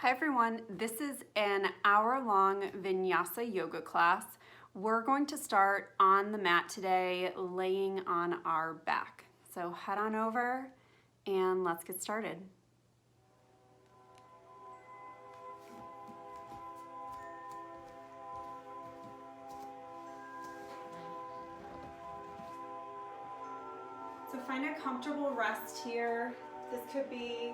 Hi everyone, this is an hour-long Vinyasa Yoga class. We're going to start on the mat today, laying on our back. So head on over and let's get started. So find a comfortable rest here. This could be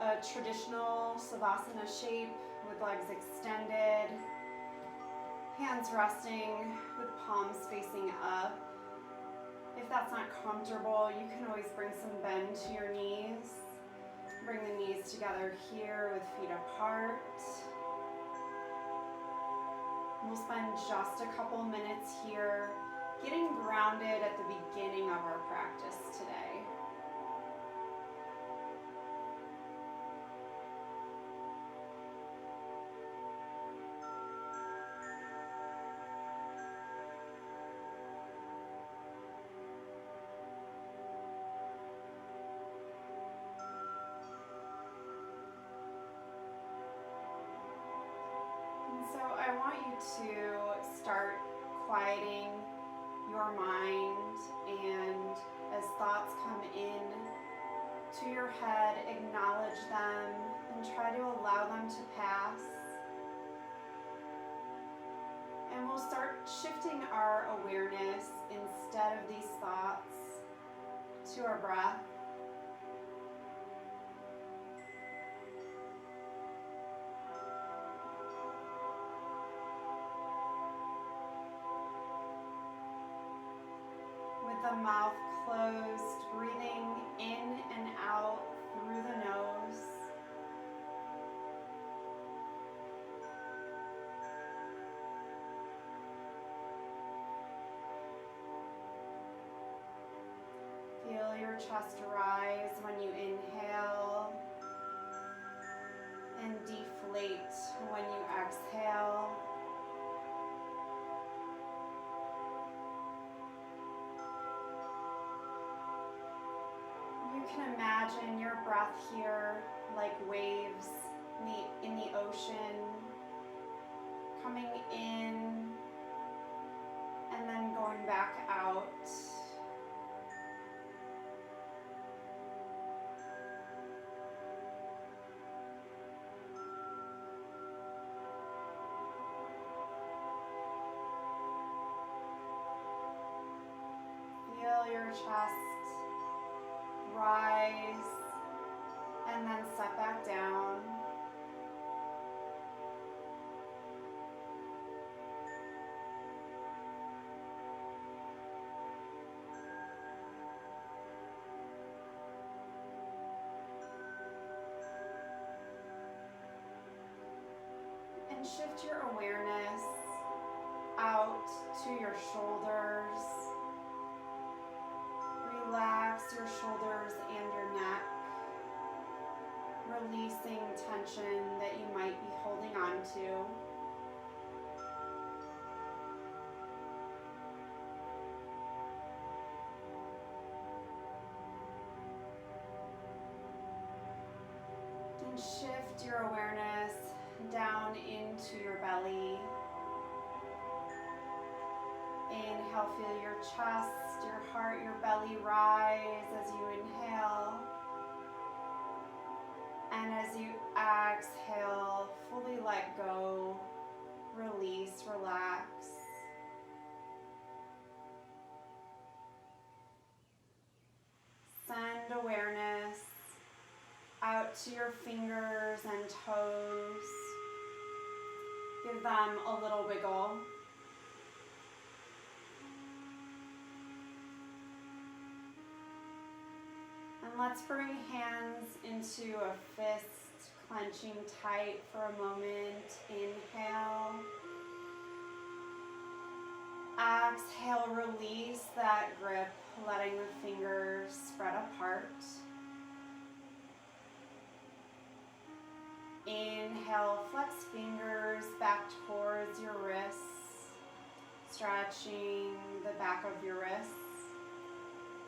a traditional savasana shape with legs extended, hands resting with palms facing up. If that's not comfortable, you can always bring some bend to your knees. Bring the knees together here with feet apart. We'll spend just a couple minutes here getting grounded at the beginning of our practice today. So I want you to start quieting your mind, and as thoughts come in to your head, acknowledge them and try to allow them to pass. And we'll start shifting our awareness instead of these thoughts to our breath. With the mouth closed, breathing in and out through the nose. Feel your chest rise when you inhale and deflate when you exhale. You can imagine your breath here like waves in the ocean, coming in and then going back out. Feel your chest rise and then set back down. And shift your awareness out to your shoulders. Relax your shoulders and your neck, releasing tension that you might be holding on to. And shift your awareness down into your belly. Inhale, feel your chest, your heart, your belly rise as you inhale. And as you exhale, fully let go, release, relax. Send awareness out to your fingers and toes. Give them a little wiggle. And let's bring hands into a fist, clenching tight for a moment. Inhale. Exhale, release that grip, letting the fingers spread apart. Inhale, flex fingers back towards your wrists, stretching the back of your wrists.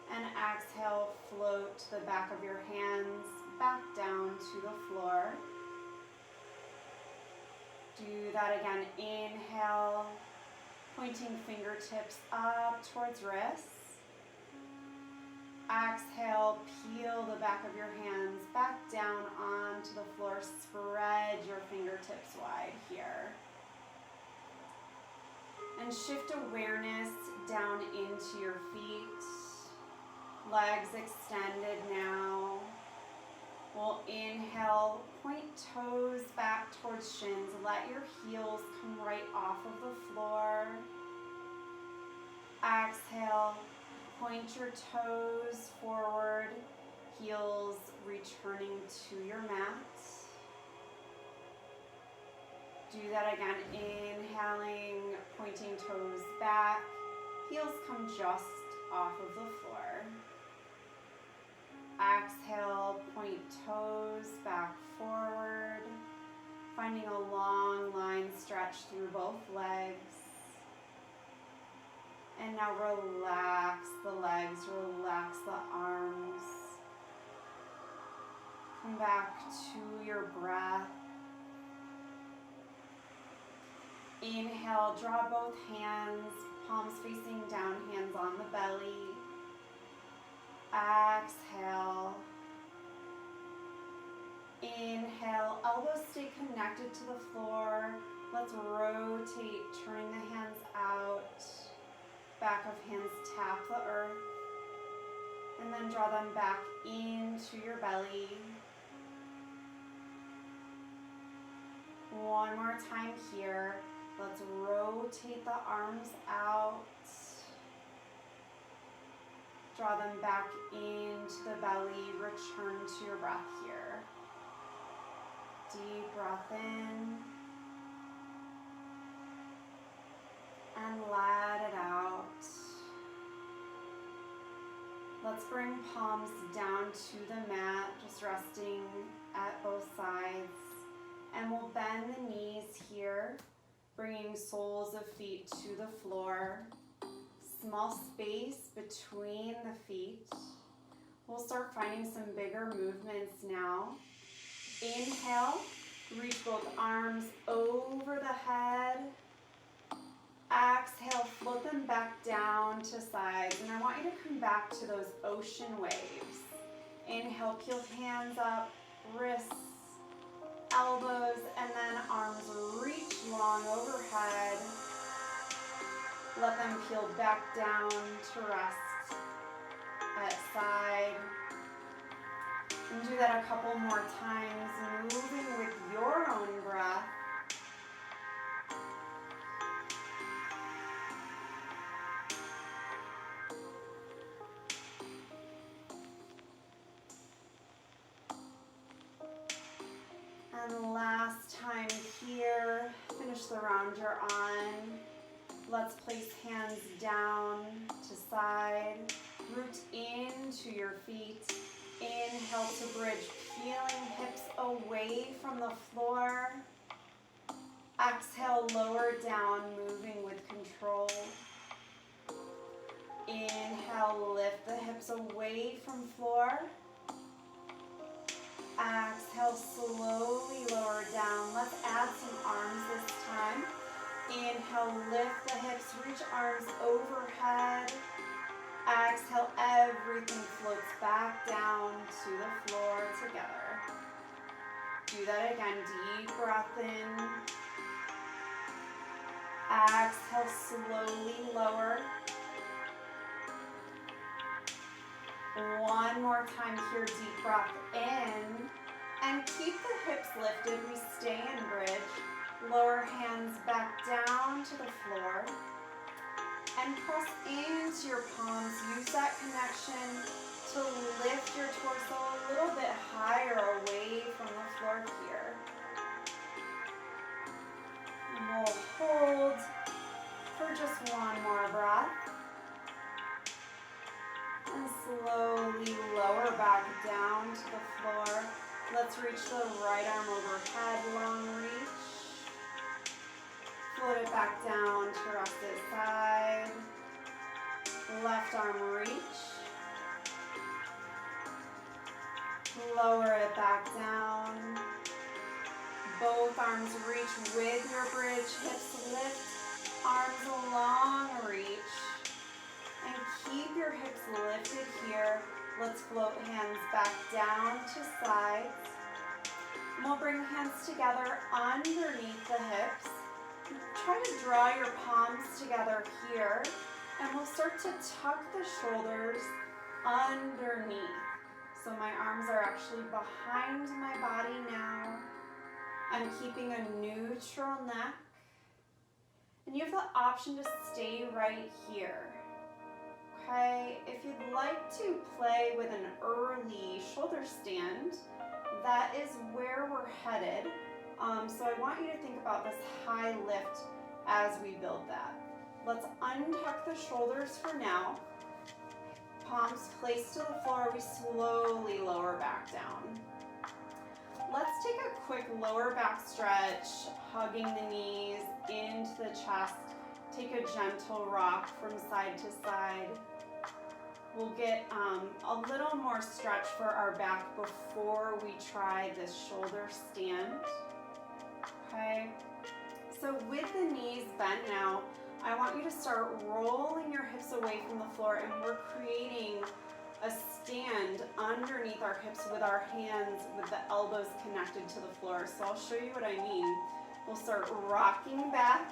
And exhale, float the back of your hands back down to the floor. Do that again. Inhale, pointing fingertips up towards wrists. Exhale, peel the back of your hands back down onto the floor. Spread your fingertips wide here. And shift awareness down into your feet. Legs extended now. We'll inhale, point toes back towards shins. Let your heels come right off of the floor. Exhale, point your toes forward, heels returning to your mat. Do that again, inhaling, pointing toes back, heels come just off of the floor. Exhale, point toes back forward, finding a long line stretch through both legs. And now relax the legs, relax the arms. Come back to your breath. Inhale, draw both hands, palms facing down, hands on the belly. Exhale. Inhale, elbows stay connected to the floor. Let's rotate, turning the hands out. Back of hands tap the earth. And then draw them back into your belly. One more time here. Let's rotate the arms out. Draw them back into the belly. Return to your breath here. Deep breath in. And let it out. Let's bring palms down to the mat, just resting at both sides. And we'll bend the knees here, bringing soles of feet to the floor. Small space between the feet. We'll start finding some bigger movements now. Inhale, reach both arms over the head. Exhale, float them back down to sides. And I want you to come back to those ocean waves. Inhale, peel hands up, wrists, elbows, and then arms reach long overhead. Let them peel back down to rest at side. And do that a couple more times, moving with your own breath. And last time here, finish the round you're on. Let's place hands down to side, root into your feet. Inhale to bridge, peeling hips away from the floor. Exhale, lower down, moving with control. Inhale, lift the hips away from floor. Exhale, slowly lower down. Let's add some arms this time. Inhale, lift the hips, reach arms overhead. Exhale, everything floats back down to the floor together. Do that again, deep breath in. Exhale, slowly lower. One more time here, deep breath in. And keep the hips lifted, we stay in bridge. Lower hands back down to the floor. And press into your palms. Use that connection to lift your torso a little bit higher away from the floor here. And we'll hold for just one more breath. And slowly lower back down to the floor. Let's reach the right arm overhead, long reach. Float it back down to rest at side. Left arm reach. Lower it back down. Both both arms reach with your bridge. Hips lift, arms long reach. And keep your hips lifted here. Let's float hands back down to sides. And we'll bring hands together underneath the hips. Try to draw your palms together here. And we'll start to tuck the shoulders underneath. So my arms are actually behind my body now. I'm keeping a neutral neck. And you have the option to stay right here. Okay, if you'd like to play with an early shoulder stand, that is where we're headed. So I want you to think about this high lift as we build that. Let's untuck the shoulders for now. Palms placed to the floor, we slowly lower back down. Let's take a quick lower back stretch, hugging the knees into the chest. Take a gentle rock from side to side. We'll get a little more stretch for our back before we try this shoulder stand. Okay, so with the knees bent now, I want you to start rolling your hips away from the floor, and we're creating a stand underneath our hips with our hands with the elbows connected to the floor. So I'll show you what I mean. We'll start rocking back.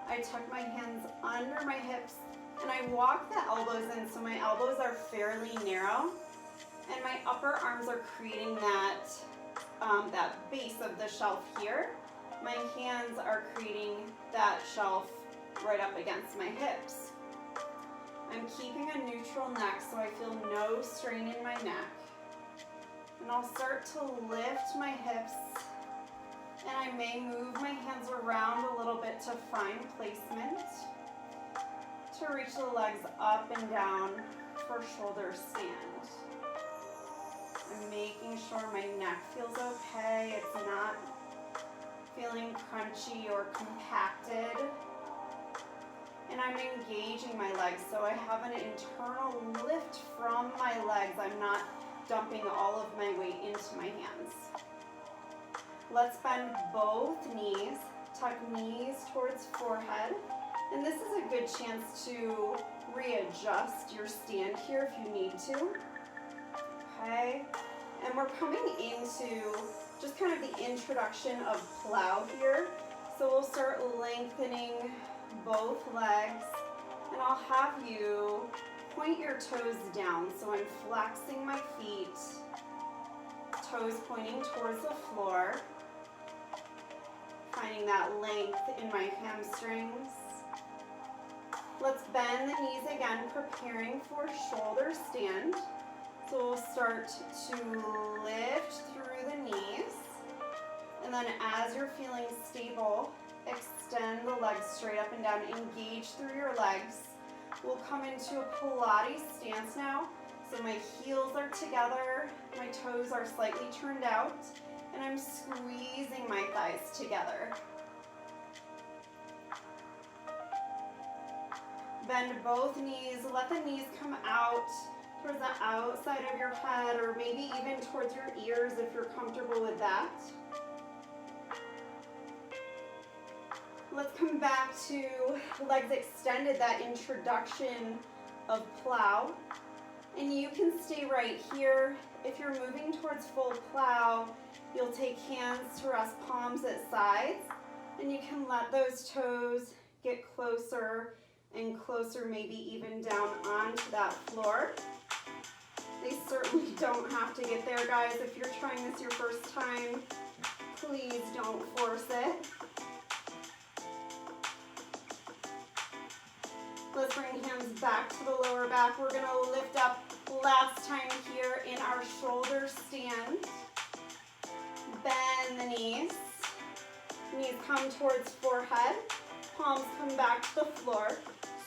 I tuck my hands under my hips and I walk the elbows in so my elbows are fairly narrow and my upper arms are creating that, that base of the shelf here. My hands are creating that shelf right up against my hips. I'm keeping a neutral neck so I feel no strain in my neck. And I'll start to lift my hips, and I may move my hands around a little bit to find placement, to reach the legs up and down for shoulder stand. I'm making sure my neck feels okay, it's not feeling crunchy or compacted. And I'm engaging my legs, so I have an internal lift from my legs. I'm not dumping all of my weight into my hands. Let's bend both knees, tuck knees towards forehead. And this is a good chance to readjust your stand here if you need to. Okay, and we're coming into just kind of the introduction of plow here. So we'll start lengthening both legs, and I'll have you point your toes down. So I'm flexing my feet, toes pointing towards the floor, finding that length in my hamstrings. Let's bend the knees again, preparing for shoulder stand. So we'll start to lift through the knees, and then as you're feeling stable, extend the legs straight up and down, engage through your legs. We'll come into a Pilates stance now. So my heels are together, my toes are slightly turned out, and I'm squeezing my thighs together. Bend both knees, let the knees come out towards the outside of your head, or maybe even towards your ears if you're comfortable with that. Let's come back to legs extended, that introduction of plow. And you can stay right here. If you're moving towards full plow, you'll take hands to rest palms at sides, and you can let those toes get closer and closer, maybe even down onto that floor. They certainly don't have to get there, guys. If you're trying this your first time, please don't force it. Let's bring hands back to the lower back. We're going to lift up last time here in our shoulder stand. Bend the knees. Knees come towards forehead. Palms come back to the floor.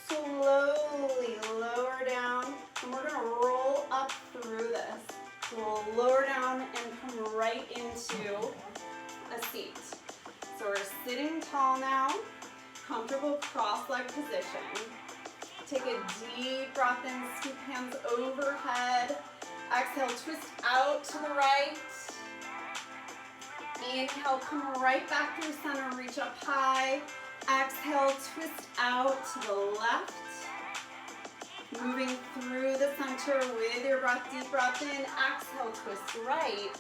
Slowly lower down, and we're going to roll up through this. So we'll lower down and come right into a seat. So we're sitting tall now, comfortable cross-leg position. Take a deep breath in, scoop hands overhead. Exhale, twist out to the right. Inhale, come right back through center, reach up high. Exhale, twist out to the left. Moving through the center with your breath, deep breath in. Exhale, twist right.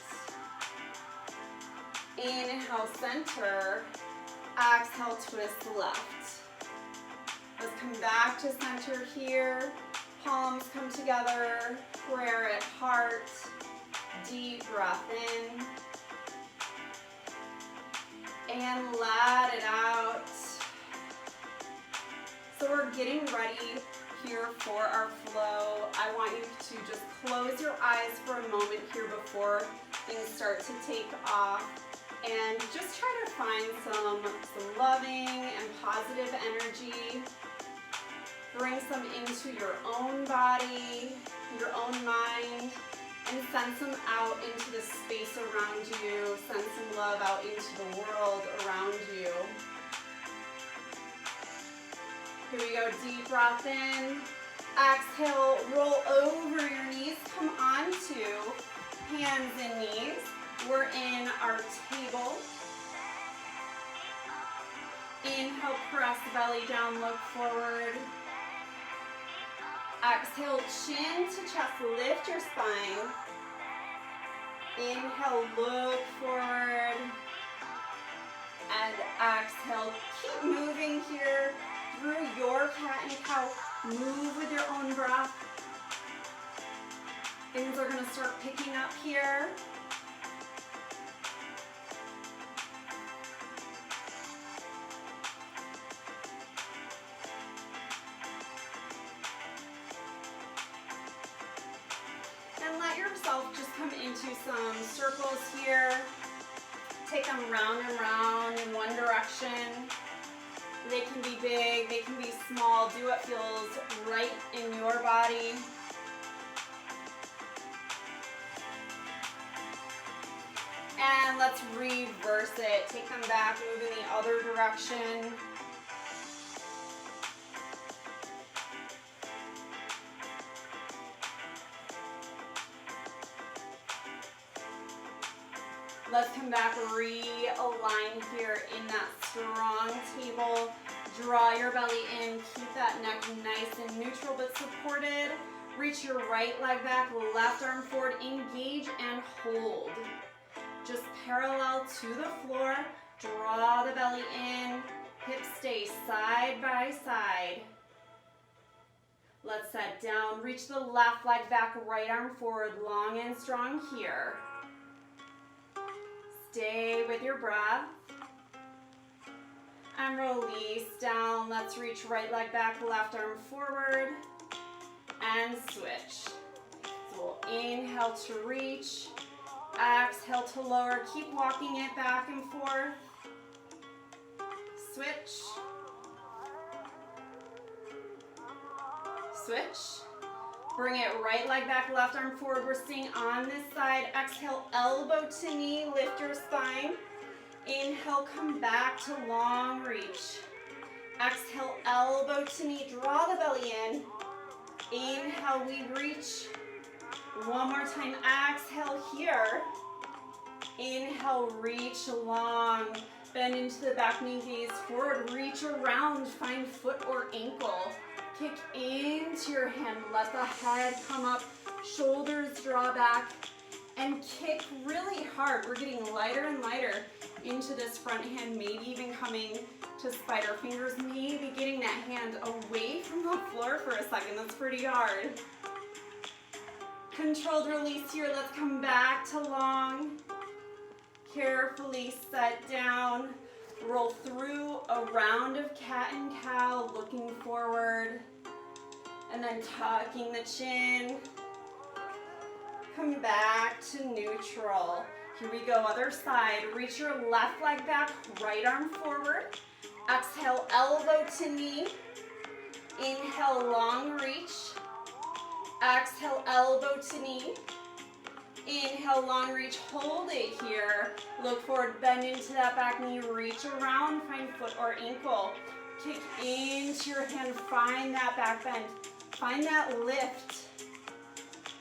Inhale, center. Exhale, twist left. Let's come back to center here. Palms come together. Prayer at heart. Deep breath in. And let it out. So we're getting ready here for our flow. I want you to just close your eyes for a moment here before things start to take off. And just try to find some loving and positive energy. Bring some into your own body, your own mind, and send some out into the space around you. Send some love out into the world around you. Here we go, deep breath in. Exhale, roll over your knees. Come onto hands and knees. We're in our table. Inhale, press the belly down, look forward. Exhale, chin to chest, lift your spine. Inhale, look forward. And exhale, keep moving here through your cat and cow. Move with your own breath. Things are going to start picking up here. And let yourself just come into some circles here. Take them round and round in one direction. They can be big, they can be small. Do what feels right in your body. And let's reverse it. Take them back, move in the other direction. Let's come back, realign here in that strong table. Draw your belly in, keep that neck nice and neutral but supported. Reach your right leg back, left arm forward, engage and hold. Just parallel to the floor, draw the belly in, hips stay side by side. Let's set down, reach the left leg back, right arm forward, long and strong here. Stay with your breath. And release down. Let's reach right leg back, left arm forward. And switch. So we'll inhale to reach. Exhale to lower. Keep walking it back and forth. Switch. Switch. Bring it right leg back, left arm forward. We're staying on this side. Exhale, elbow to knee, lift your spine. Inhale, come back to long reach. Exhale, elbow to knee, draw the belly in. Inhale, we reach. One more time, exhale here. Inhale, reach long. Bend into the back knee, gaze forward. Reach around, find foot or ankle. Kick into your hand, let the head come up, shoulders draw back, and kick really hard. We're getting lighter and lighter into this front hand, maybe even coming to spider fingers, maybe getting that hand away from the floor for a second. That's pretty hard. Controlled release here. Let's come back to long. Carefully set down. Roll through a round of cat and cow, looking forward, and then tucking the chin. Come back to neutral. Here we go, other side. Reach your left leg back, right arm forward. Exhale, elbow to knee. Inhale, long reach. Exhale, elbow to knee. Inhale, long reach, hold it here. Look forward, bend into that back knee, reach around, find foot or ankle. Kick into your hand, find that back bend. Find that lift.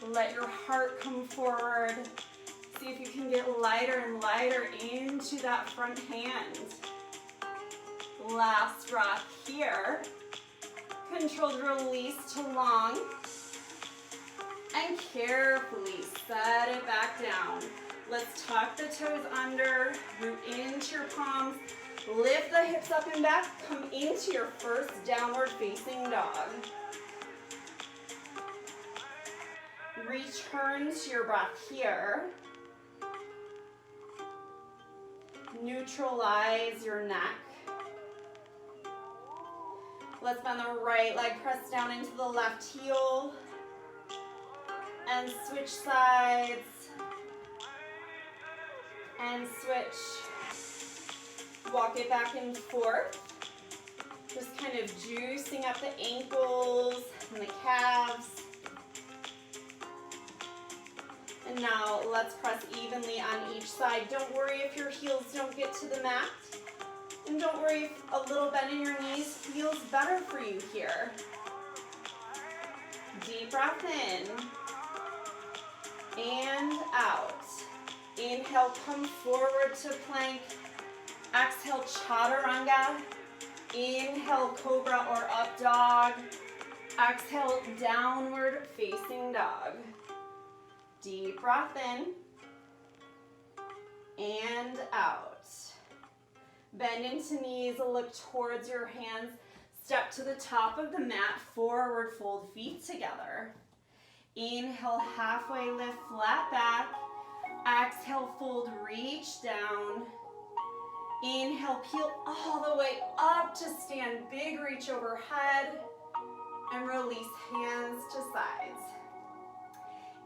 Let your heart come forward. see if you can get lighter and lighter into that front hand. Last breath here. Controlled release to long. And carefully set it back down. Let's tuck the toes under, root into your palms, lift the hips up and back, come into your first downward facing dog. Return to your breath here. Neutralize your neck. Let's bend the right leg, press down into the left heel. And switch sides. And switch. Walk it back and forth. Just kind of juicing up the ankles and the calves. And now let's press evenly on each side. Don't worry if your heels don't get to the mat. And don't worry if a little bend in your knees feels better for you here. Deep breath in. And out. Inhale, come forward to plank. Exhale, chaturanga. Inhale, cobra or up dog. Exhale, downward facing dog. Deep breath in. And out. Bend into knees, look towards your hands. Step to the top of the mat, forward fold feet together. Inhale, halfway lift, flat back. Exhale, fold, reach down. Inhale, peel all the way up to stand. Big reach overhead. And release hands to sides.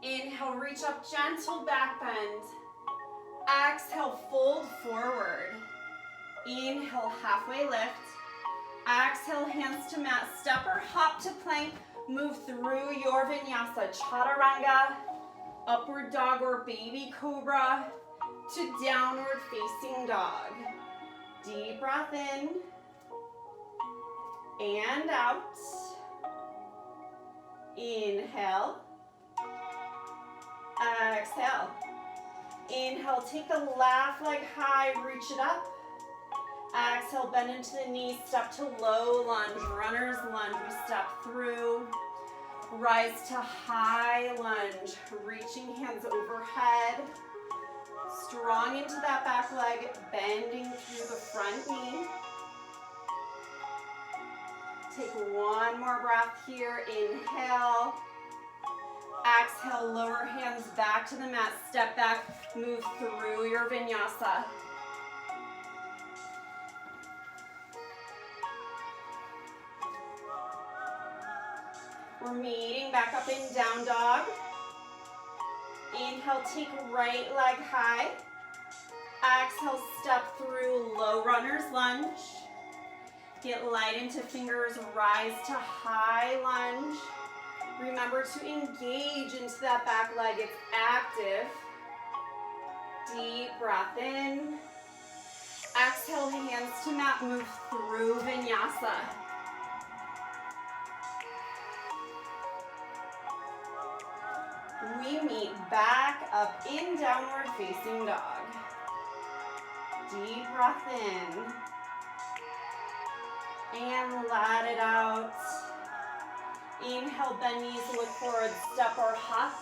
Inhale, reach up, gentle back bend. Exhale, fold forward. Inhale, halfway lift. Exhale, hands to mat. Step or hop to plank. Move through your vinyasa, chaturanga, upward dog or baby cobra, to downward facing dog. Deep breath in and out. Inhale. Exhale. Inhale, take the left leg high, reach it up. Exhale, bend into the knees, step to low lunge, runner's lunge. We step through. Rise to high lunge, reaching hands overhead. Strong into that back leg, bending through the front knee. Take one more breath here. Inhale. Exhale, lower hands back to the mat. Step back, move through your vinyasa. We're meeting back up in down dog. Inhale, take right leg high. Exhale, step through low runner's lunge. Get light into fingers, rise to high lunge. Remember to engage into that back leg, it's active. Deep breath in. Exhale, hands to mat, move through vinyasa. We meet back up in downward facing dog. Deep breath in. And let it out. Inhale, bend knees, look forward, step or hop,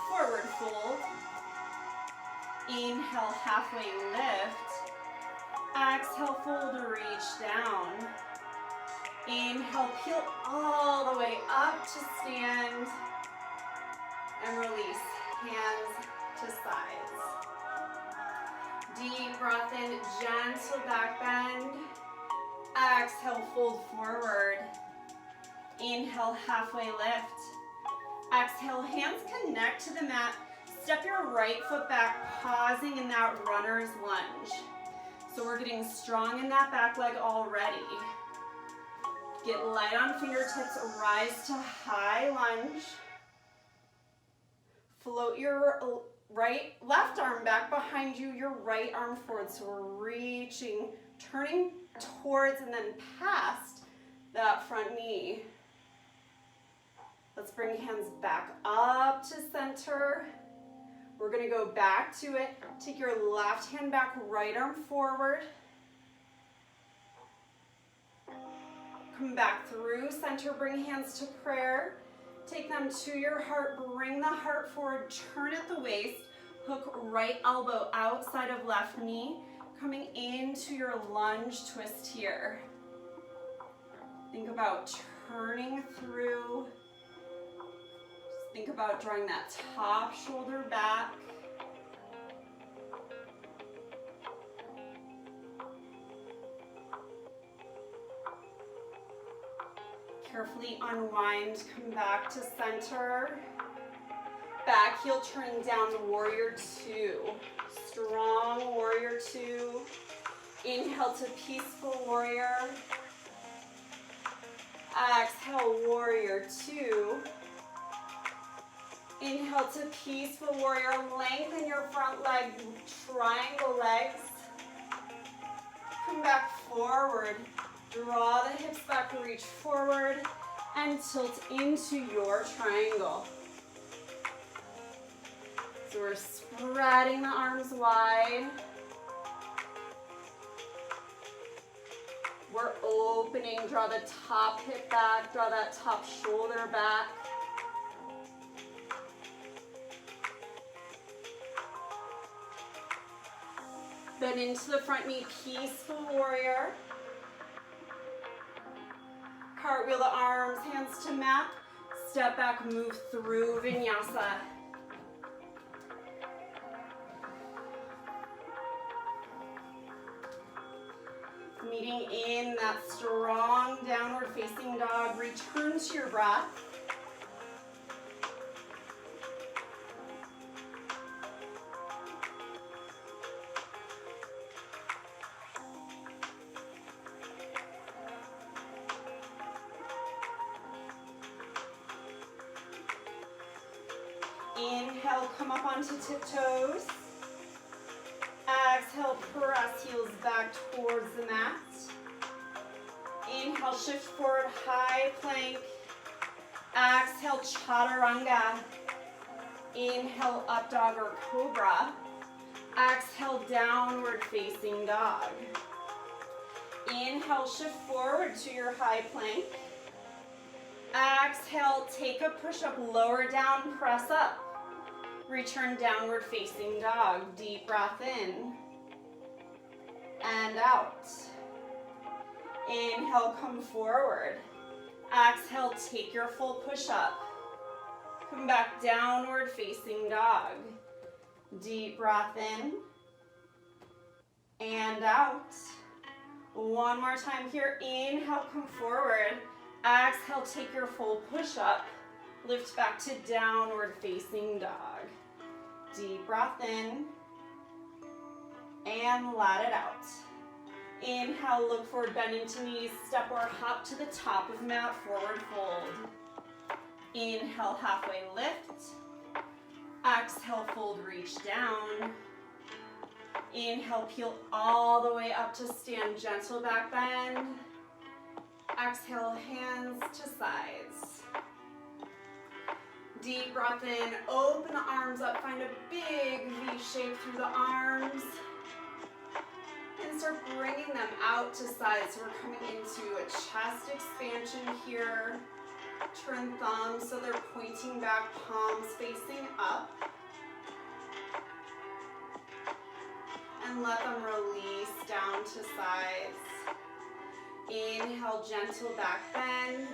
forward fold. Inhale, halfway lift. Exhale, fold, reach down. Inhale, peel all the way up to stand. And release, hands to sides. Deep breath in, gentle back bend. Exhale, fold forward. Inhale, halfway lift. Exhale, hands connect to the mat. Step your right foot back, pausing in that runner's lunge. So we're getting strong in that back leg already. Get light on fingertips, rise to high lunge. Float your left arm back behind you, your right arm forward. So we're reaching, turning towards and then past that front knee. Let's bring hands back up to center. We're gonna go back to it. Take your left hand back, right arm forward. Come back through center, bring hands to prayer. Take them to your heart, bring the heart forward, turn at the waist, hook right elbow outside of left knee, coming into your lunge twist here. Think about turning through. Just think about drawing that top shoulder back. Carefully unwind, come back to center. Back heel turning down, warrior two. Strong warrior two. Inhale to peaceful warrior. Exhale, warrior two. Inhale to peaceful warrior. Lengthen your front leg, triangle legs. Come back forward. Draw the hips back, reach forward, and tilt into your triangle. So we're spreading the arms wide. We're opening, draw the top hip back, draw that top shoulder back. Bend into the front knee, peaceful warrior. Cartwheel the arms, hands to mat. Step back, move through Vinyasa. Meeting in that strong downward facing dog. Return to your breath. Inhale, come up onto tiptoes. Exhale, press heels back towards the mat. Inhale, shift forward, high plank. Exhale, chaturanga. Inhale, up dog or cobra. Exhale, downward facing dog. Inhale, shift forward to your high plank. Exhale, take a push-up, lower down, press up. Return downward facing dog. Deep breath in and out. Inhale, come forward. Exhale, take your full push-up. Come back, downward facing dog. Deep breath in and out. One more time here. Inhale, come forward. Exhale, take your full push-up. Lift back to downward facing dog. Deep breath in and let it out. Inhale, look forward, bend into knees, step or hop to the top of mat, forward fold. Inhale, halfway lift. Exhale, fold, reach down. Inhale, peel all the way up to stand, gentle back bend. Exhale, hands to sides. Deep breath in, open the arms up, find a big V shape through the arms. And start bringing them out to sides. So we're coming into a chest expansion here. Turn thumbs so they're pointing back, palms facing up. And let them release down to sides. Inhale, gentle back bend.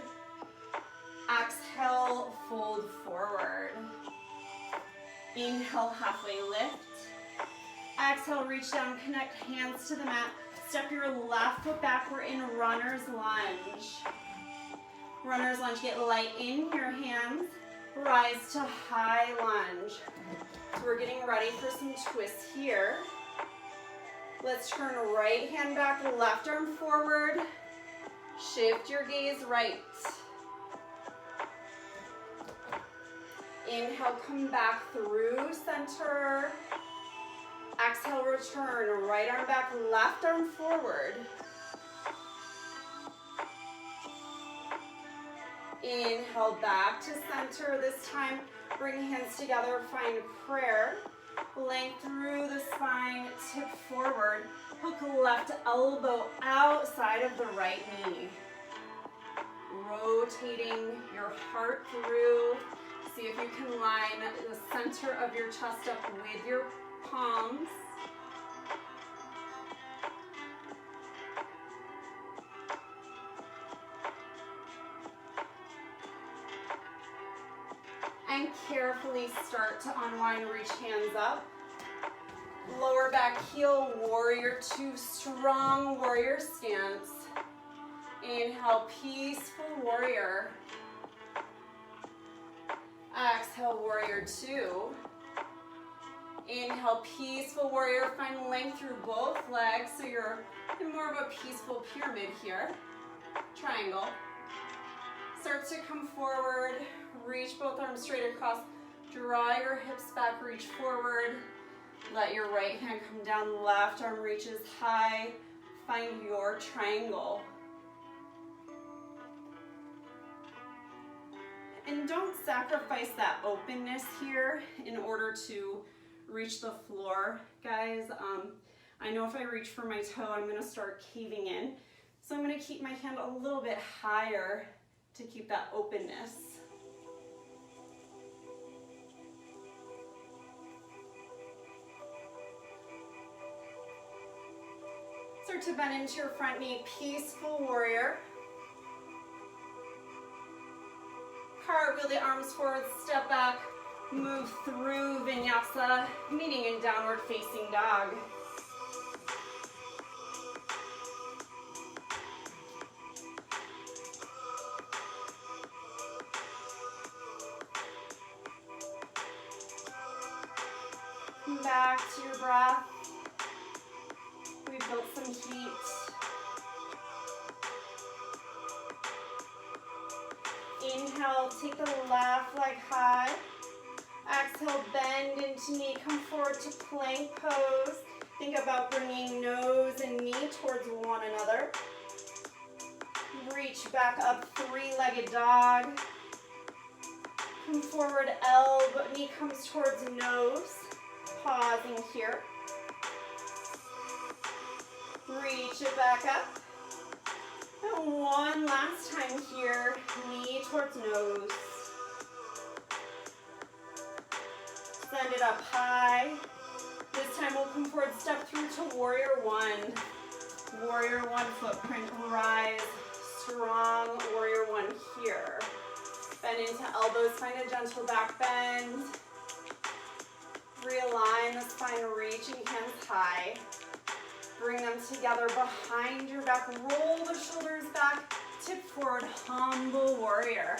Exhale, fold forward. Inhale, halfway lift. Exhale, reach down, connect hands to the mat. Step your left foot back. We're in runner's lunge. Runner's lunge, get light in your hands. Rise to high lunge. So we're getting ready for some twists here. Let's turn right hand back, left arm forward. Shift your gaze right. Inhale, come back through center. Exhale, return. Right arm back, left arm forward. Inhale, back to center. This time, bring hands together, find prayer. Length through the spine, tip forward. Hook left elbow outside of the right knee. Rotating your heart through. See if you can line the center of your chest up with your palms. And carefully start to unwind, reach hands up. Lower back heel, warrior two, strong warrior stance. Inhale, peaceful warrior. Exhale, warrior two. Inhale, peaceful warrior. Find length through both legs so you're in more of a peaceful pyramid here. Triangle. Start to come forward. Reach both arms straight across. Draw your hips back, reach forward. Let your right hand come down, left arm reaches high. Find your triangle. And don't sacrifice that openness here in order to reach the floor, guys. I know if I reach for my toe, I'm gonna start caving in. So I'm gonna keep my hand a little bit higher to keep that openness. Start to bend into your front knee, peaceful warrior. Cartwheel the arms forward, step back, move through Vinyasa, meeting in downward facing dog. Come back to your breath. We built some heat. Inhale, take the left leg high. Exhale, bend into knee, come forward to plank pose. Think about bringing nose and knee towards one another. Reach back up, three-legged dog. Come forward, elbow, knee comes towards nose. Pausing here. Reach it back up. And one last time here, knee towards nose. Send it up high. This time we'll come forward, step through to warrior one. Warrior one, footprint rise. Strong warrior one here. Bend into elbows, find a gentle back bend. Realign the spine, reaching hands high. Bring them together behind your back. Roll the shoulders back. Tip forward, humble warrior.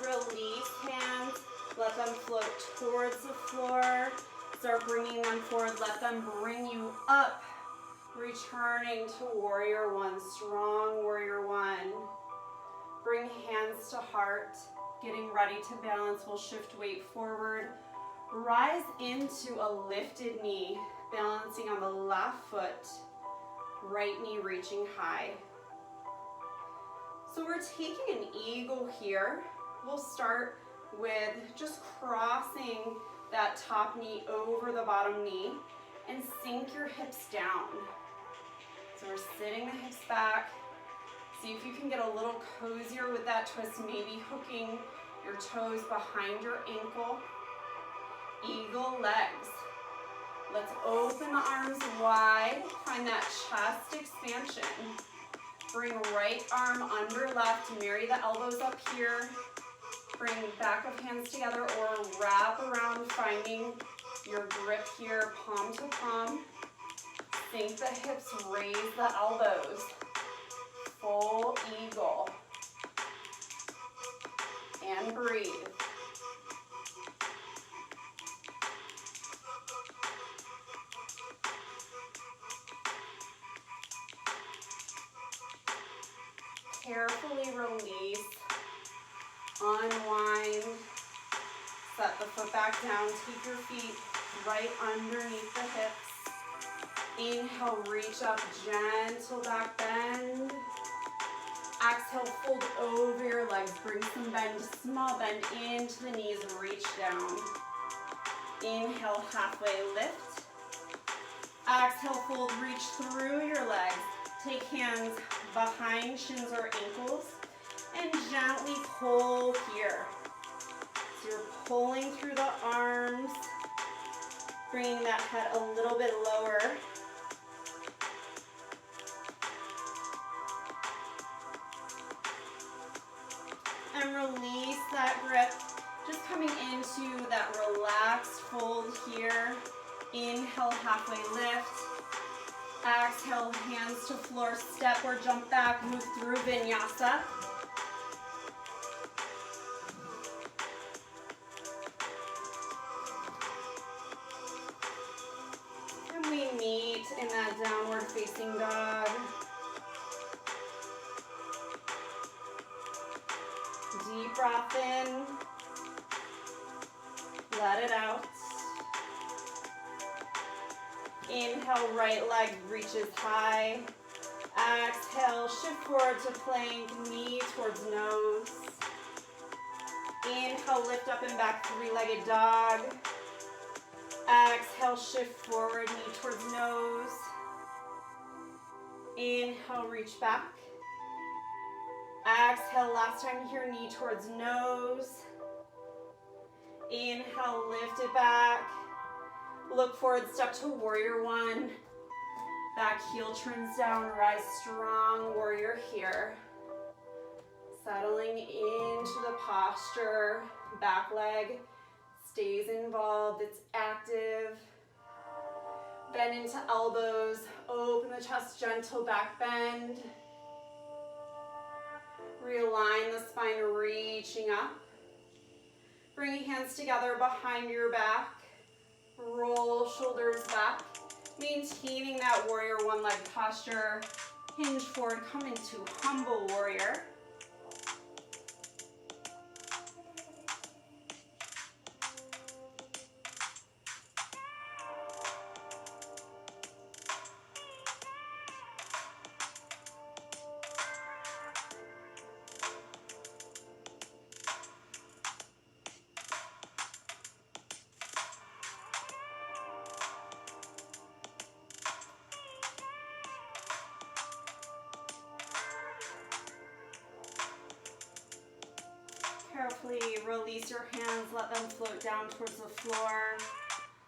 Release hands, let them float towards the floor. Start bringing them forward, let them bring you up. Returning to warrior one, strong warrior one. Bring hands to heart, getting ready to balance. We'll shift weight forward. Rise into a lifted knee, balancing on the left foot, right knee reaching high. So we're taking an eagle here. We'll start with just crossing that top knee over the bottom knee and sink your hips down. So we're sitting the hips back. See if you can get a little cozier with that twist, maybe hooking your toes behind your ankle. Eagle legs. Let's open the arms wide. Find that chest expansion. Bring right arm under left, marry the elbows up here. Bring back of hands together or wrap around, finding your grip here, palm to palm. Sink the hips, raise the elbows. Full eagle. And breathe. unwind. Set the foot back down. Take your feet right underneath the hips. Inhale, reach up, gentle back bend. Exhale, fold over your legs. Bring some bend, small bend into the knees, reach down. Inhale, halfway lift. Exhale, fold, reach through your legs. Take hands behind shins or ankles and gently pull here. So you're pulling through the arms, bringing that head a little bit lower. And release that grip, just coming into that relaxed fold here. Inhale, halfway lift. Exhale, hands to floor, step or jump back, move through Vinyasa. And we meet in that downward facing dog. Deep breath in, let it out. Inhale, right leg reaches high. Exhale, shift forward to plank, knee towards nose. Inhale, lift up and back, three-legged dog. Exhale, shift forward, knee towards nose. Inhale, reach back. Exhale, last time here, knee towards nose. Inhale, lift it back. Look forward, step to warrior one. Back heel turns down, rise strong, warrior here. Settling into the posture, back leg stays involved, it's active. Bend into elbows, open the chest, gentle back bend. Realign the spine, reaching up. Bringing hands together behind your back. Roll shoulders back. Maintaining that warrior one leg posture. Hinge forward, come into humble warrior. Carefully release your hands, let them float down towards the floor,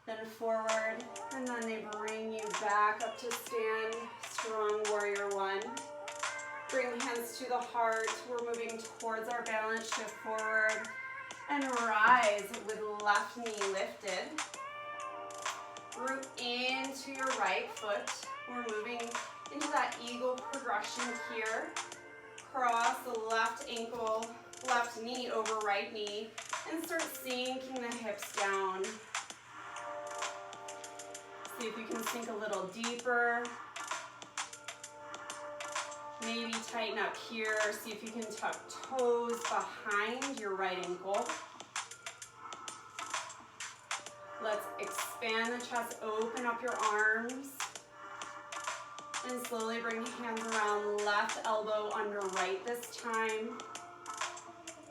then forward, and then they bring you back up to stand, strong warrior one. Bring hands to the heart, we're moving towards our balance, shift forward, and rise with left knee lifted. Root into your right foot, we're moving into that eagle progression here. Cross the left ankle, left knee over right knee, and start sinking the hips down. See if you can sink a little deeper. Maybe tighten up here. See if you can tuck toes behind your right ankle. Let's expand the chest, open up your arms. And slowly bring hands around, left elbow under right this time.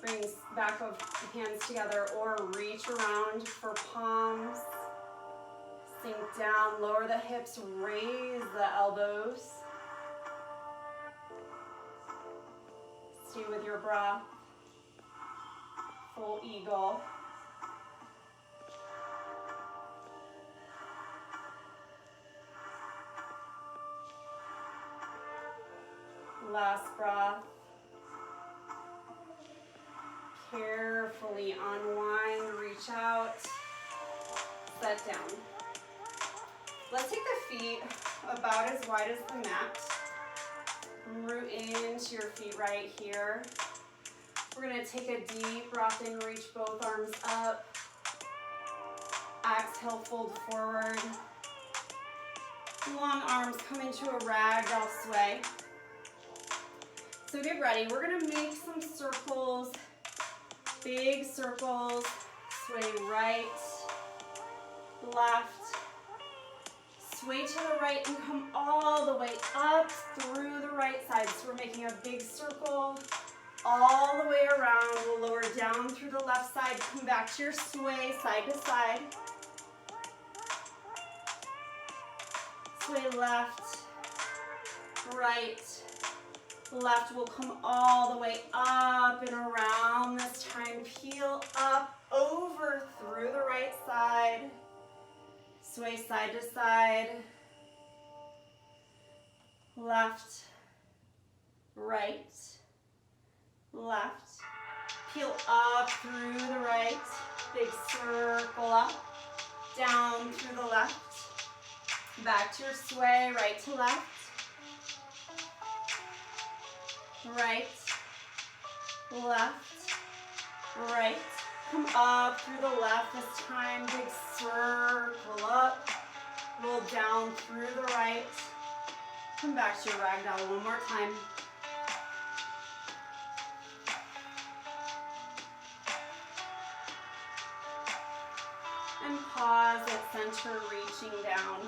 Bring back of hands together or reach around for palms. Sink down, lower the hips, raise the elbows. Stay with your breath. Full eagle. Last breath. Carefully unwind, reach out, set down. Let's take the feet about as wide as the mat. Root into your feet right here. We're going to take a deep breath in, reach both arms up. Exhale, fold forward. Long arms come into a ragdoll sway. So get ready. We're going to make some circles Big circles, sway right, left, sway to the right and come all the way up through the right side. So we're making a big circle all the way around. We'll lower down through the left side, come back to your sway side to side. Sway left, right, left. Will come all the way up and around this time. Peel up, over, through the right side. Sway side to side. Left, right, left. Peel up through the right. Big circle up, down through the left. Back to your sway, right to left. Right, left, right. Come up through the left this time. Big circle up. Roll down through the right. Come back to your ragdoll one more time. And pause at center, reaching down.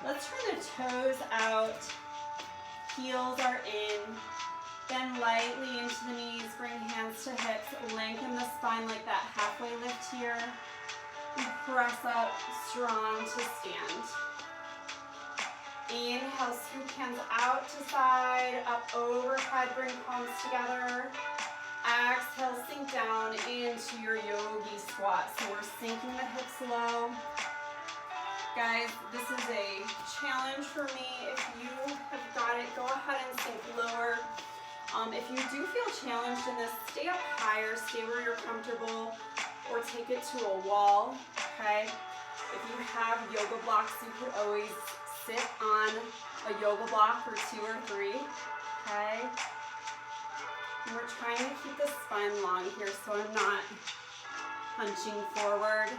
Let's turn the toes out. Heels are in. Bend lightly into the knees, bring hands to hips, lengthen the spine like that halfway lift here. And press up strong to stand. Inhale, scoop hands out to side, up overhead, bring palms together. Exhale, sink down into your yogi squat. So we're sinking the hips low. Guys, this is a challenge for me. If you have got it, go ahead and sink lower. If you do feel challenged in this, stay up higher, stay where you're comfortable, or take it to a wall, okay? If you have yoga blocks, you could always sit on a yoga block or 2 or 3, okay? And we're trying to keep the spine long here so I'm not hunching forward.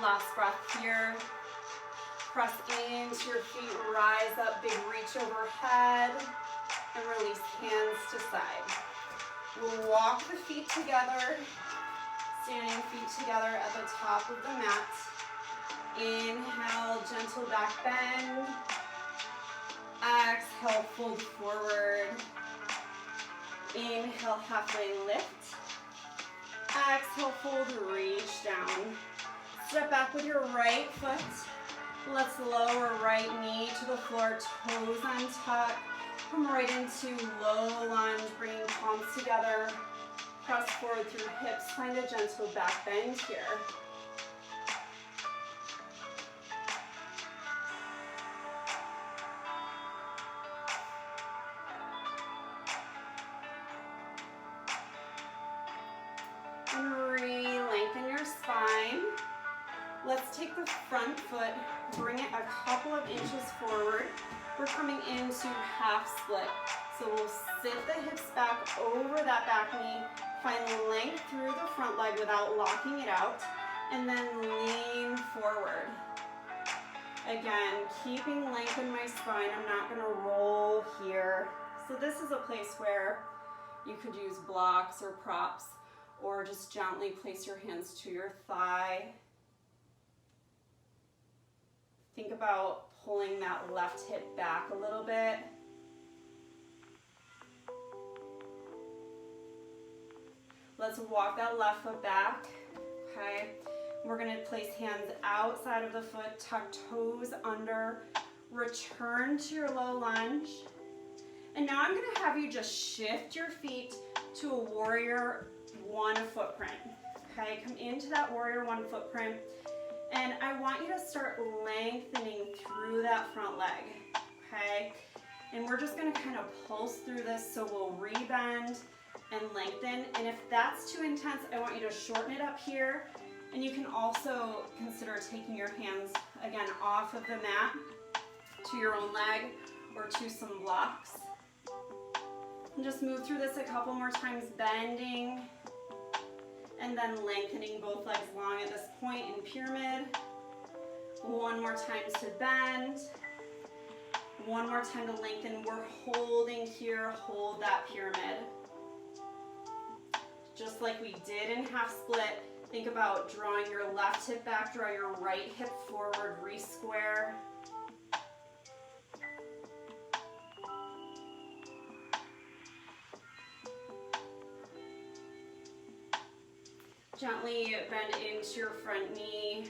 Last breath here. Press into your feet, rise up, big reach overhead, and release hands to side. We'll walk the feet together, standing feet together at the top of the mat. Inhale, gentle back bend. Exhale, fold forward. Inhale, halfway lift. Exhale, fold, reach down. Step back with your right foot. Let's lower right knee to the floor, toes untucked. Come right into low lunge, bringing palms together. Press forward through hips, find a gentle back bend here. And re-lengthen your spine. Let's take the front foot, bring it a couple of inches forward. We're coming into half split. So we'll sit the hips back over that back knee, find length through the front leg without locking it out, and then lean forward. Again, keeping length in my spine. I'm not gonna roll here. So this is a place where you could use blocks or props, or just gently place your hands to your thigh. Think about pulling that left hip back a little bit. Let's walk that left foot back, okay? We're gonna place hands outside of the foot, tuck toes under, return to your low lunge. And now I'm gonna have you just shift your feet to a warrior one footprint, okay? Come into that warrior one footprint. And I want you to start lengthening through that front leg, okay? And we're just gonna kind of pulse through this, so we'll rebend and lengthen. And if that's too intense, I want you to shorten it up here. And you can also consider taking your hands, again, off of the mat to your own leg or to some blocks. And just move through this a couple more times, bending, and then lengthening both legs long at this point in pyramid. One more time to bend. One more time to lengthen. We're holding here, hold that pyramid. Just like we did in half split, think about drawing your left hip back, draw your right hip forward, re-square. Gently bend into your front knee,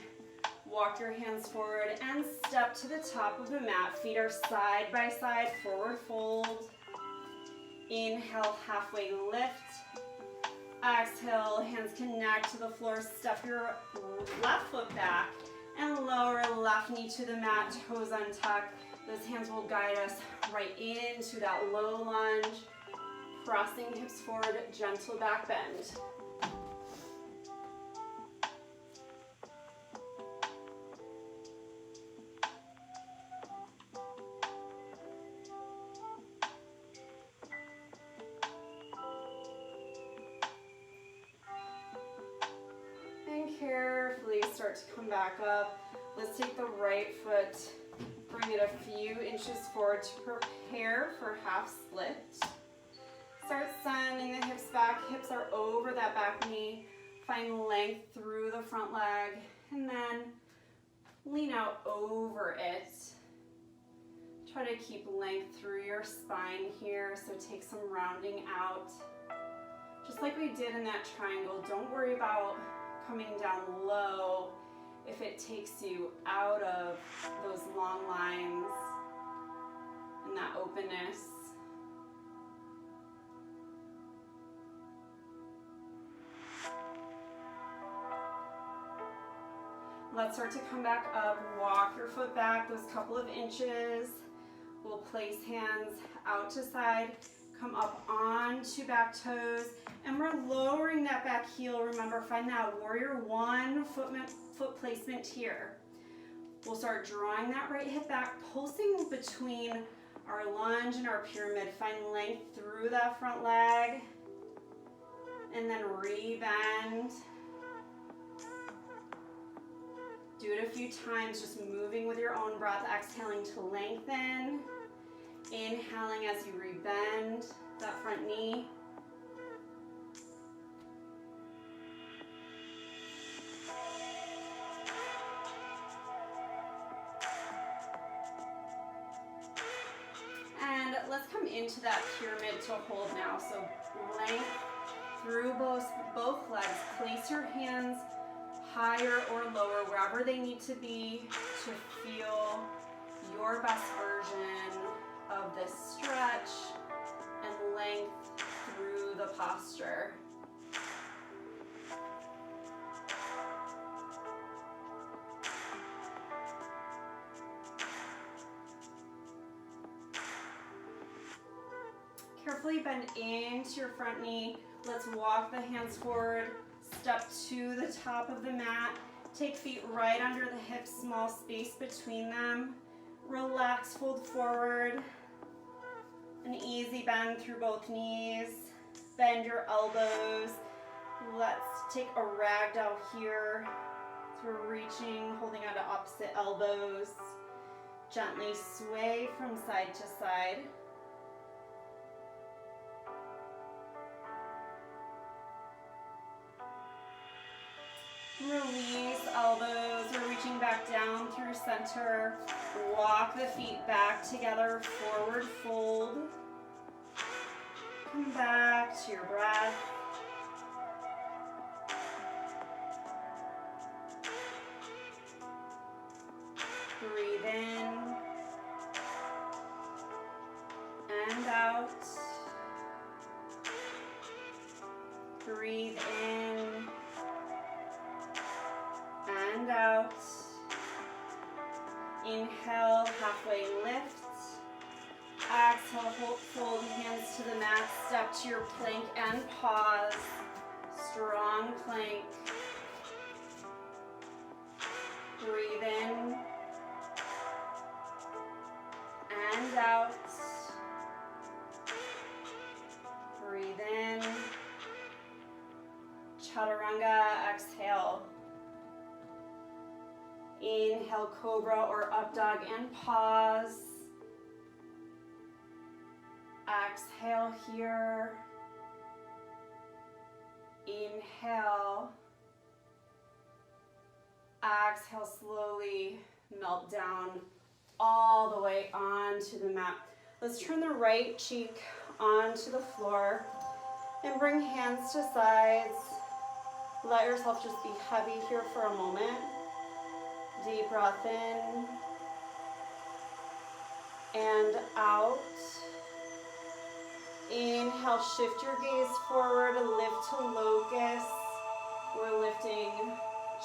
walk your hands forward and step to the top of the mat. Feet are side by side, forward fold. Inhale, halfway lift. Exhale, hands connect to the floor. Step your left foot back and lower left knee to the mat, toes untucked. Those hands will guide us right into that low lunge. Crossing hips forward, gentle back bend. Carefully start to come back up. Let's take the right foot, bring it a few inches forward to prepare for half split. Start sending the hips back. Hips are over that back knee. Find length through the front leg and then lean out over it. Try to keep length through your spine here, so take some rounding out. Just like we did in that triangle, don't worry about coming down low if it takes you out of those long lines and that openness. Let's start to come back up. Walk your foot back those couple of inches. We'll place hands out to side. Come up onto back toes, and we're lowering that back heel. Remember, find that warrior one foot placement here. We'll start drawing that right hip back, pulsing between our lunge and our pyramid. Find length through that front leg, and then re-bend. Do it a few times, just moving with your own breath, exhaling to lengthen. Inhaling as you rebend that front knee. And let's come into that pyramid to hold now. So length through both legs. Place your hands higher or lower, wherever they need to be, to feel your best version of this stretch and length through the posture. Carefully bend into your front knee. Let's walk the hands forward, step to the top of the mat. Take feet right under the hips, small space between them. Relax, fold forward. An easy bend through both knees. Bend your elbows. Let's take a ragdoll here. So we're reaching, holding out to opposite elbows. Gently sway from side to side. Release elbows. We're reaching back down through center. Walk the feet back together, forward fold. Come back to your breath. Breathe in and out. Breathe in and out. Inhale, halfway lift. Exhale, fold hands to the mat. Step to your plank and pause. Strong plank. Breathe in and out. Breathe in. Chaturanga, exhale. Inhale, cobra or up dog and pause. Exhale here. inhale. Exhale, slowly melt down all the way onto the mat. Let's turn the right cheek onto the floor and bring hands to sides. Let yourself just be heavy here for a moment. Deep breath in and out. Inhale, shift your gaze forward, lift to locust. We're lifting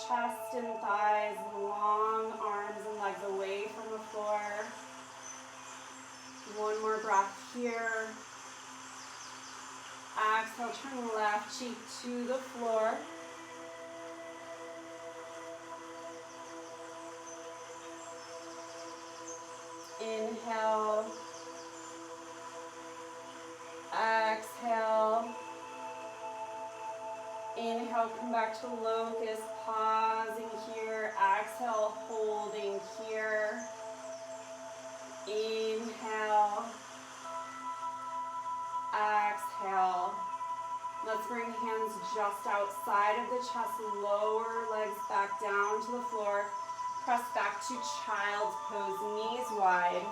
chest and thighs, long arms and legs away from the floor. One more breath here. Exhale, turn left cheek to the floor. Inhale. Exhale. Inhale, come back to locust, pausing here. Exhale, holding here. Inhale. Exhale. Let's bring hands just outside of the chest, lower legs back down to the floor. Press back to child's pose, knees wide.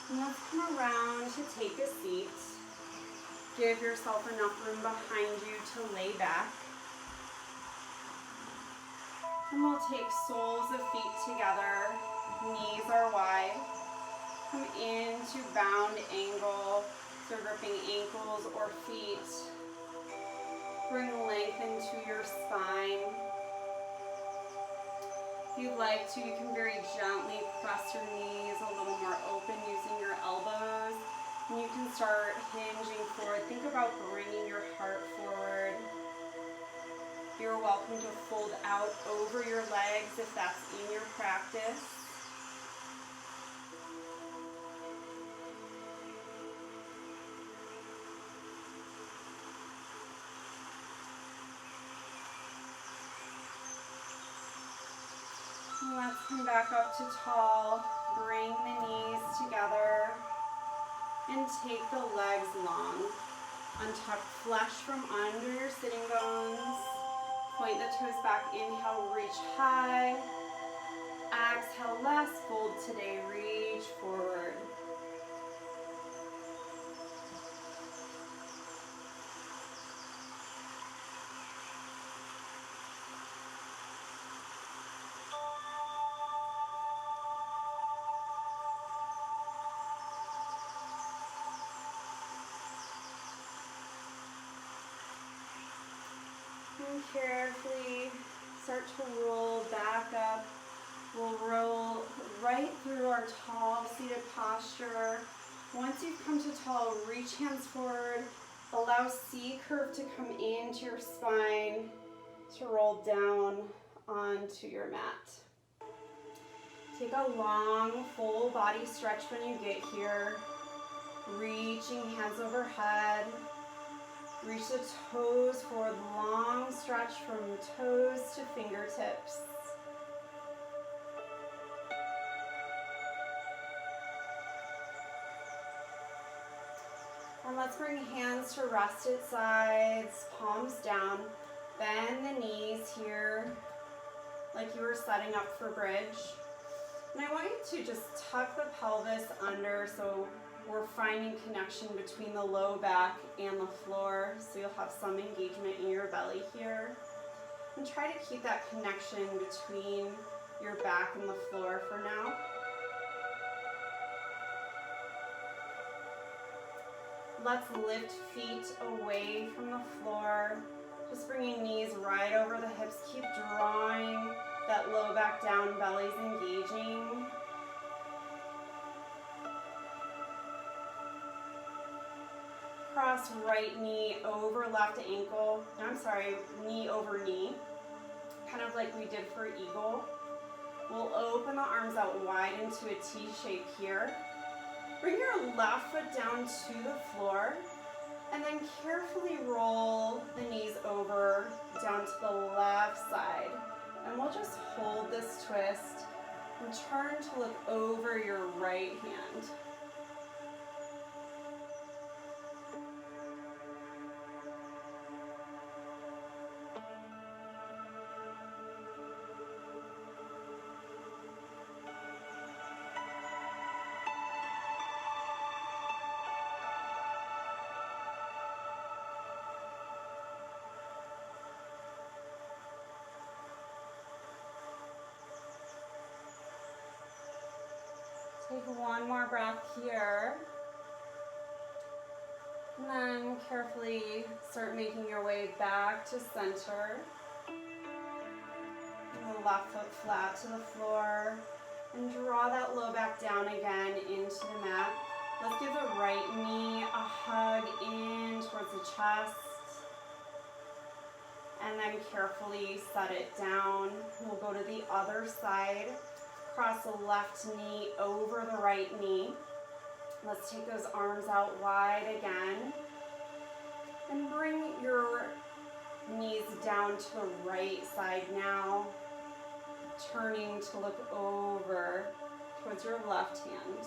And let's come around to take a seat. Give yourself enough room behind you to lay back. And we'll take soles of feet together. Knees are wide. Come into bound angle. So gripping ankles or feet. Bring length into your spine. If you'd like to, you can very gently press your knees a little more open using your elbows. And you can start hinging forward. Think about bringing your heart forward. You're welcome to fold out over your legs if that's in your practice. And let's come back up to tall. Bring the knees together. And take the legs long. Untuck flesh from under your sitting bones. Point the toes back. Inhale, reach high. Exhale, last fold today. Reach forward. And carefully start to roll back up. We'll roll right through our tall seated posture. Once you've come to tall, reach hands forward. Allow C curve to come into your spine to roll down onto your mat. Take a long full body stretch when you get here. Reaching hands overhead. Reach the toes forward, long stretch from toes to fingertips. And let's bring hands to rest at sides, palms down. Bend the knees here like you were setting up for bridge. And I want you to just tuck the pelvis under so we're finding connection between the low back and the floor, so you'll have some engagement in your belly here. And try to keep that connection between your back and the floor for now. Let's lift feet away from the floor. Just bringing knees right over the hips. Keep drawing that low back down, belly's engaging. Cross right knee over left ankle. Knee over knee. Kind of like we did for eagle. We'll open the arms out wide into a T shape here. Bring your left foot down to the floor and then carefully roll the knees over down to the left side. And we'll just hold this twist and turn to look over your right hand. Take one more breath here. And then carefully start making your way back to center. And the left foot flat to the floor. And draw that low back down again into the mat. Let's give the right knee a hug in towards the chest. And then carefully set it down. We'll go to the other side. Cross the left knee over the right knee. Let's take those arms out wide again. And bring your knees down to the right side now. Turning to look over towards your left hand.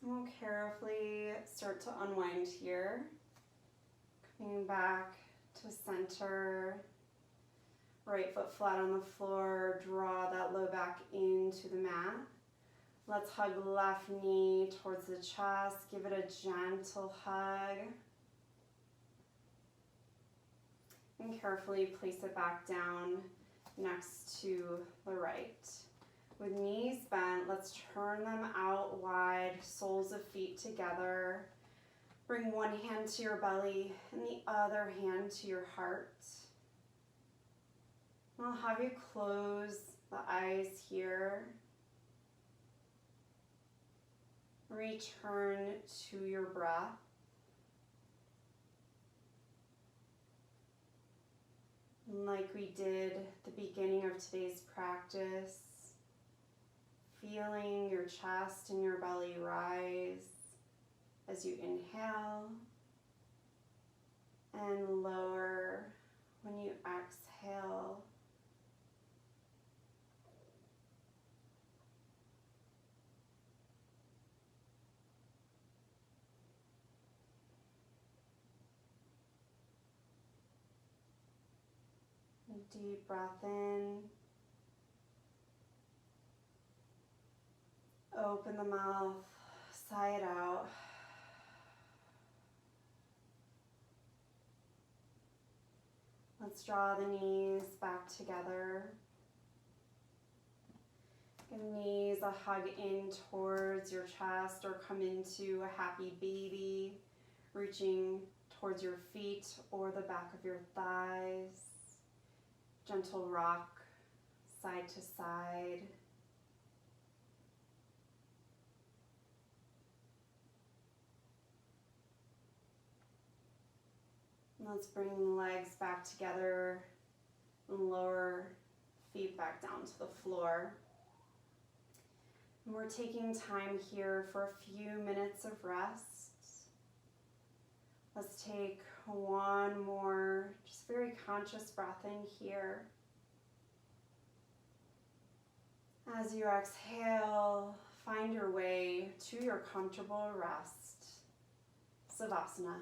We'll carefully start to unwind here. Coming back to center. Right foot flat on the floor. Draw that low back into the mat. Let's hug left knee towards the chest. Give it a gentle hug. And carefully place it back down next to the right. With knees bent, let's turn them out wide, soles of feet together. Bring one hand to your belly and the other hand to your heart. And I'll have you close the eyes here. Return to your breath. And like we did at the beginning of today's practice, feeling your chest and your belly rise as you inhale and lower when you exhale. A deep breath in. Open the mouth, sigh it out. Let's draw the knees back together. Give knees a hug in towards your chest or come into a happy baby, reaching towards your feet or the back of your thighs. Gentle rock side to side. Let's bring the legs back together and lower feet back down to the floor. And we're taking time here for a few minutes of rest. Let's take one more, just very conscious breath in here. As you exhale, find your way to your comfortable rest, savasana.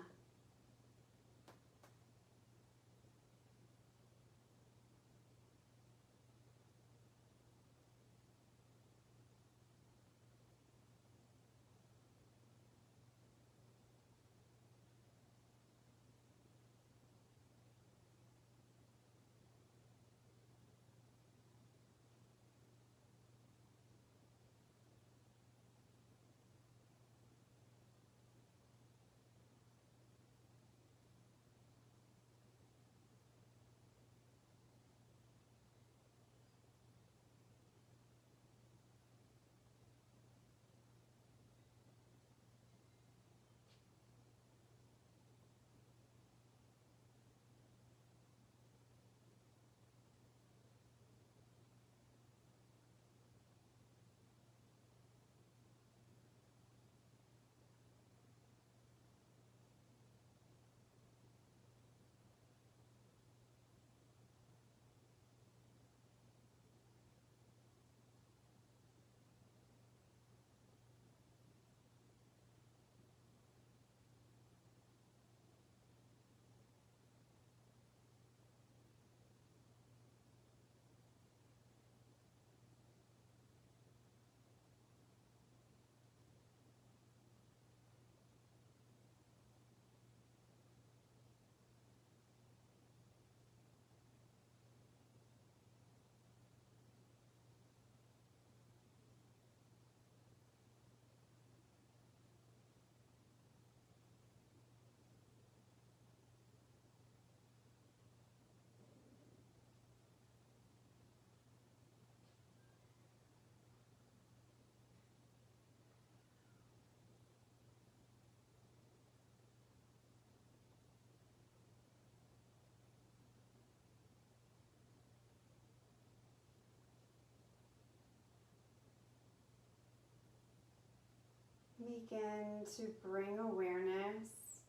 Begin to bring awareness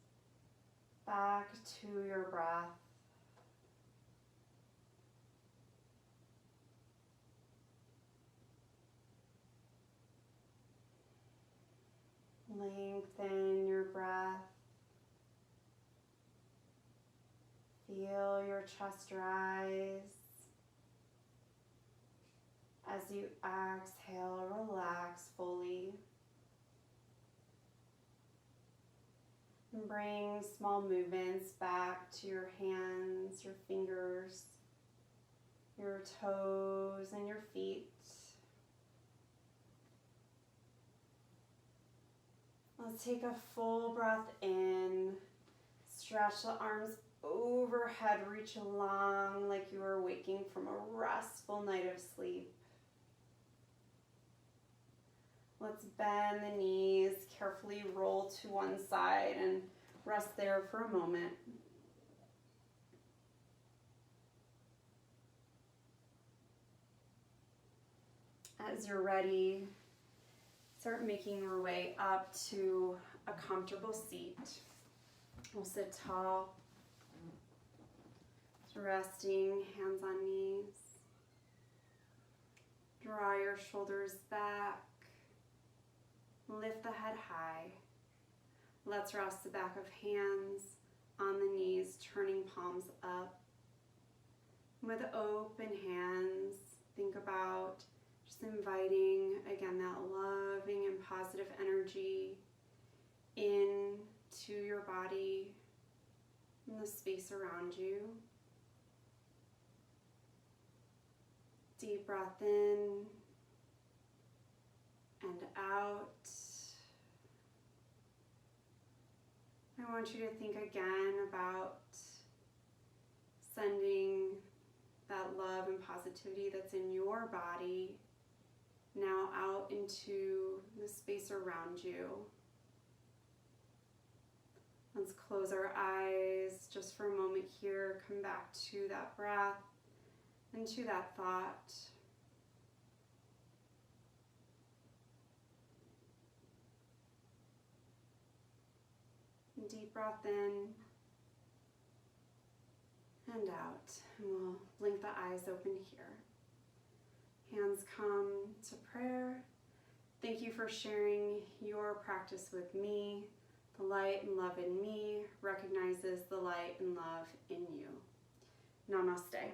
back to your breath. Lengthen your breath. Feel your chest rise. As you exhale, relax fully. And bring small movements back to your hands, your fingers, your toes, and your feet. Let's take a full breath in. Stretch the arms overhead, reach along like you are waking from a restful night of sleep. Let's bend the knees, carefully roll to one side and rest there for a moment. As you're ready, start making your way up to a comfortable seat. We'll sit tall, resting, hands on knees. Draw your shoulders back. Lift the head high. Let's rest the back of hands on the knees, turning palms up. With open hands, think about just inviting, again, that loving and positive energy into your body and the space around you. Deep breath in and out. I want you to think again about sending that love and positivity that's in your body now out into the space around you. Let's close our eyes just for a moment here. Come back to that breath and to that thought. Deep breath in and out. And we'll blink the eyes open here. Hands come to prayer. Thank you for sharing your practice with me. The light and love in me recognizes the light and love in you. Namaste.